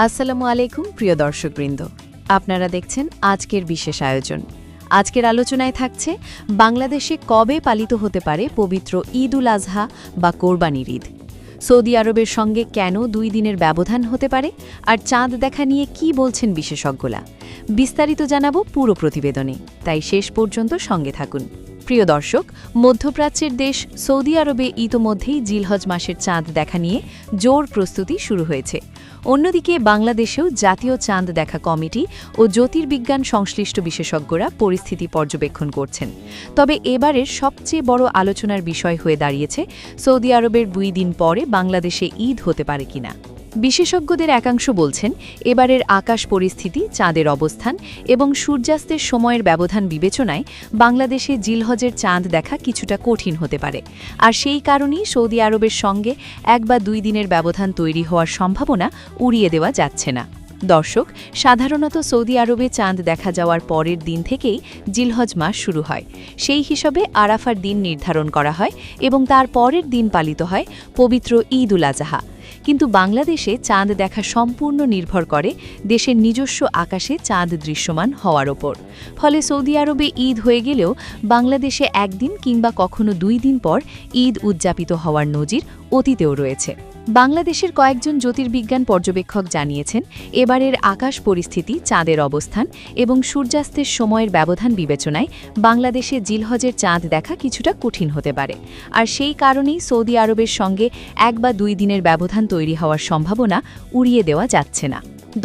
আসসালামু আলাইকুম প্রিয় দর্শকবৃন্দ, আপনারা দেখছেন আজকের বিশেষ আয়োজন। আজকের আলোচনায় থাকছে বাংলাদেশে কবে পালিত হতে পারে পবিত্র ঈদ উল আজহা বা কোরবানির ঈদ, সৌদি আরবের সঙ্গে কেন 2 দিনের ব্যবধান হতে পারে, আর চাঁদ দেখা নিয়ে কি বলছেন বিশেষজ্ঞরা। বিস্তারিত জানাবো পুরো প্রতিবেদনে, তাই শেষ পর্যন্ত সঙ্গে থাকুন। প্রিয় দর্শক, মধ্যপ্রাচ্যের দেশ সৌদি আরবে ইতোমধ্যেই জিলহজ মাসের চাঁদ দেখা নিয়ে জোর প্রস্তুতি শুরু হয়েছে। অন্যদিকে বাংলাদেশেও জাতীয় চাঁদ দেখা কমিটি ও জ্যোতির্বিজ্ঞান সংশ্লিষ্ট বিশেষজ্ঞরা পরিস্থিতি পর্যবেক্ষণ করছেন। তবে এবারের সবচেয়ে বড় আলোচনার বিষয় হয়ে দাঁড়িয়েছে সৌদি আরবের 2 দিন পরে বাংলাদেশে ঈদ হতে পারে কিনা। বিশেষজ্ঞদের একাংশ বলছেন, এবারের আকাশ পরিস্থিতি, চাঁদের অবস্থান এবং সূর্যাস্তের সময়ের ব্যবধান বিবেচনায় বাংলাদেশে জিলহজের চাঁদ দেখা কিছুটা কঠিন হতে পারে, আর সেই কারণেই সৌদি আরবের সঙ্গে 1 বা 2 দিনের ব্যবধান তৈরি হওয়ার সম্ভাবনা উড়িয়ে দেওয়া যাচ্ছে না। দর্শক, সাধারণত সৌদি আরবে চাঁদ দেখা যাওয়ার পরের দিন থেকেই জিলহজ মাস শুরু হয়। সেই হিসাবে আরাফার দিন নির্ধারণ করা হয় এবং তার পরের দিন পালিত হয় পবিত্র ঈদ উল আজহা। কিন্তু বাংলাদেশে চাঁদ দেখা সম্পূর্ণ নির্ভর করে দেশের নিজস্ব আকাশে চাঁদ দৃশ্যমান হওয়ার ওপর। ফলে সৌদি আরবে ঈদ হয়ে গেলেও বাংলাদেশে 1 দিন কিংবা কখনো 2 দিন পর ঈদ উদযাপিত হওয়ার নজির অতীতেও রয়েছে। বাংলাদেশের কয়েকজন জ্যোতির্বিজ্ঞান পর্যবেক্ষক জানিয়েছেন, এবারের আকাশ পরিস্থিতি, চাঁদের অবস্থান এবং সূর্যাস্তের সময়ের ব্যবধান বিবেচনায় বাংলাদেশে জিলহজের চাঁদ দেখা কিছুটা কঠিন হতে পারে, আর সেই কারণেই সৌদি আরবের সঙ্গে 1 বা 2 দিনের ব্যবধান তৈরি হওয়ার সম্ভাবনা উড়িয়ে দেওয়া যাচ্ছে না।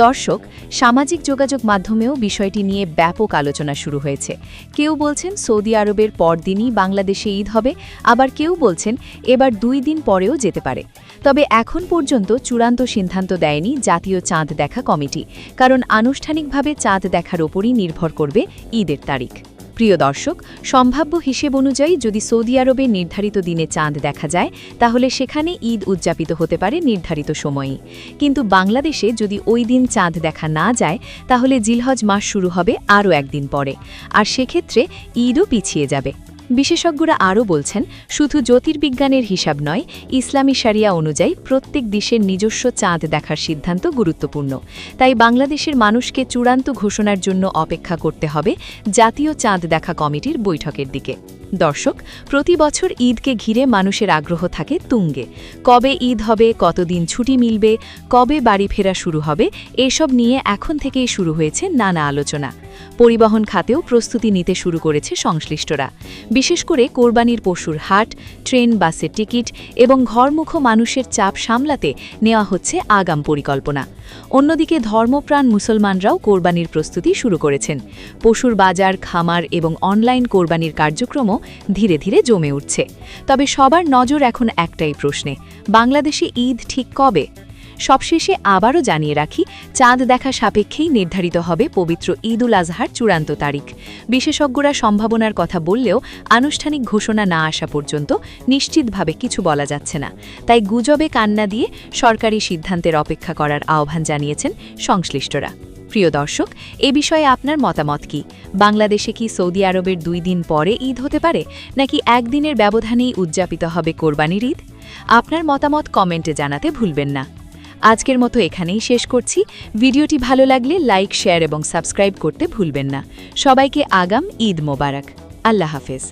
দর্শক, সামাজিক যোগাযোগ মাধ্যমেও বিষয়টি নিয়ে ব্যাপক আলোচনা শুরু হয়েছে। কেউ বলছেন সৌদি আরবের পরদিনই বাংলাদেশে ঈদ হবে, আবার কেউ বলছেন এবার 2 দিন পরেও যেতে পারে। তবে এখন পর্যন্ত চূড়ান্ত সিদ্ধান্ত দেয়নি জাতীয় চাঁদ দেখা কমিটি, কারণ আনুষ্ঠানিকভাবে চাঁদ দেখার ওপরই নির্ভর করবে ঈদের তারিখ। প্রিয় দর্শক, সম্ভাব্য হিসেব অনুযায়ী যদি সৌদি আরবে নির্ধারিত দিনে চাঁদ দেখা যায়, তাহলে সেখানে ঈদ উদযাপিত হতে পারে নির্ধারিত সময়েই। কিন্তু বাংলাদেশে যদি ওই দিন চাঁদ দেখা না যায়, তাহলে জিলহজ মাস শুরু হবে আরও 1 দিন পরে, আর সেক্ষেত্রে ঈদও পিছিয়ে যাবে। বিশেষজ্ঞরা আরও বলছেন, শুধু জ্যোতির্বিজ্ঞানের হিসাব নয়, ইসলামী শরিয়া অনুযায়ী প্রত্যেক দেশের নিজস্ব চাঁদ দেখার সিদ্ধান্ত গুরুত্বপূর্ণ। তাই বাংলাদেশের মানুষকে চূড়ান্ত ঘোষণার জন্য অপেক্ষা করতে হবে জাতীয় চাঁদ দেখা কমিটির বৈঠকের দিকে। দর্শক, প্রতি বছর ঈদকে ঘিরে মানুষের আগ্রহ থাকে তুঙ্গে। কবে ঈদ হবে, কতদিন ছুটি মিলবে, কবে বাড়ি ফেরা শুরু হবে, এসব নিয়ে এখন থেকেই শুরু হয়েছে নানা আলোচনা। পরিবহন খাতেও প্রস্তুতি নিতে শুরু করেছে সংশ্লিষ্টরা। বিশেষ করে কোরবানির পশুর হাট, ট্রেন, বাসের টিকিট এবং ঘরমুখো মানুষের চাপ সামলাতে নেওয়া হচ্ছে আগাম পরিকল্পনা। অন্যদিকে ধর্মপ্রাণ মুসলমানরাও কোরবানির প্রস্তুতি শুরু করেছেন। পশুর বাজার, খামার এবং অনলাইন কোরবানির কার্যক্রমও ধীরে ধীরে জমে উঠছে। তবে সবার নজর এখন একটাই প্রশ্নে, বাংলাদেশে ঈদ ঠিক কবে? সবশেষে আবারও জানিয়ে রাখি, চাঁদ দেখা সাপেক্ষেই নির্ধারিত হবে পবিত্র ঈদ উল আজহার চূড়ান্ত তারিখ। বিশেষজ্ঞরা সম্ভাবনার কথা বললেও আনুষ্ঠানিক ঘোষণা না আসা পর্যন্ত নিশ্চিতভাবে কিছু বলা যাচ্ছে না। তাই গুজবে কান না দিয়ে সরকারি সিদ্ধান্তের অপেক্ষা করার আহ্বান জানিয়েছেন সংশ্লিষ্টরা। প্রিয় দর্শক, এ বিষয়ে আপনার মতামত কি? বাংলাদেশে কি সৌদি আরবের 2 দিন পরে ঈদ হতে পারে, নাকি 1 দিনের ব্যবধানেই উদযাপিত হবে কোরবানির ঈদ? আপনার মতামত কমেন্টে জানাতে ভুলবেন না। আজকের মতো এখানেই শেষ করছি। ভিডিওটি ভালো লাগলে লাইক, শেয়ার এবং সাবস্ক্রাইব করতে ভুলবেন না। সবাইকে আগাম ঈদ মোবারক। আল্লাহ হাফেজ।